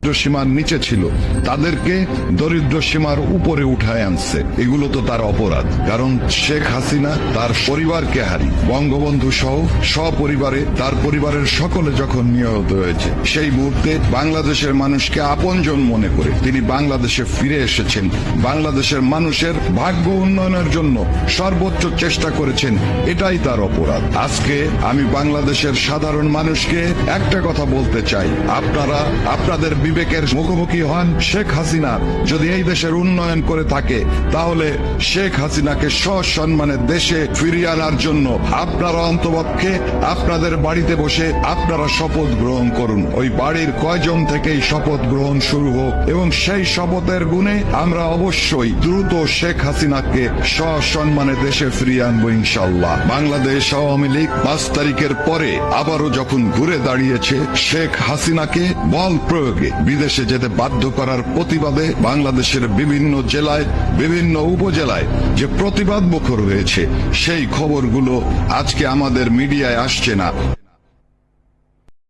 দরিদ্র সীমার নিচে ছিল তাদেরকে দরিদ্র সীমার উপরে উঠায় আনছে। এগুলো তো তার অপরাধ। কারণ শেখ হাসিনা তার পরিবারকে হারি, বঙ্গবন্ধু সহ সপরিবারে তার পরিবারের সকলে যখন নিহত হয়েছে, সেই মুহূর্তে বাংলাদেশের মানুষকে আপনজন মনে করে তিনি বাংলাদেশে ফিরে এসেছেন। বাংলাদেশের মানুষের ভাগ্য উন্নয়নের জন্য সর্বোচ্চ চেষ্টা করেছেন, এটাই তার অপরাধ। আজকে আমি বাংলাদেশের সাধারণ মানুষকে একটা কথা বলতে চাই, আপনারা আপনাদের বিবেকের মুখোমুখি হন। শেখ হাসিনা যদি এই দেশের উন্নয়ন করে থাকে, তাহলে শেখ হাসিনাকে সসম্মানে দেশে ফিরিয়ে আনার জন্য আপনারা অন্তপক্ষে আপনাদের বাড়িতে বসে আপনারা শপথ গ্রহণ করুন। ওই বাড়ির কয়জন থেকেই শপথ গ্রহণ শুরু হোক, এবং সেই শপথের গুণে আমরা অবশ্যই দ্রুত শেখ হাসিনাকে সসম্মানে দেশে ফিরিয়ে আনবো ইনশাল্লাহ। বাংলাদেশ আওয়ামী লীগ 5 তারিখের পরে আবারও যখন ঘুরে দাঁড়িয়েছে, শেখ হাসিনাকে বল প্রয়োগে বিদেশে যেতে বাধ্য করার প্রতিবাদে বাংলাদেশের বিভিন্ন জেলায়, বিভিন্ন উপজেলায় যে প্রতিবাদ মুখর হয়েছে, সেই খবরগুলো আজকে আমাদের মিডিয়ায় আসছে না।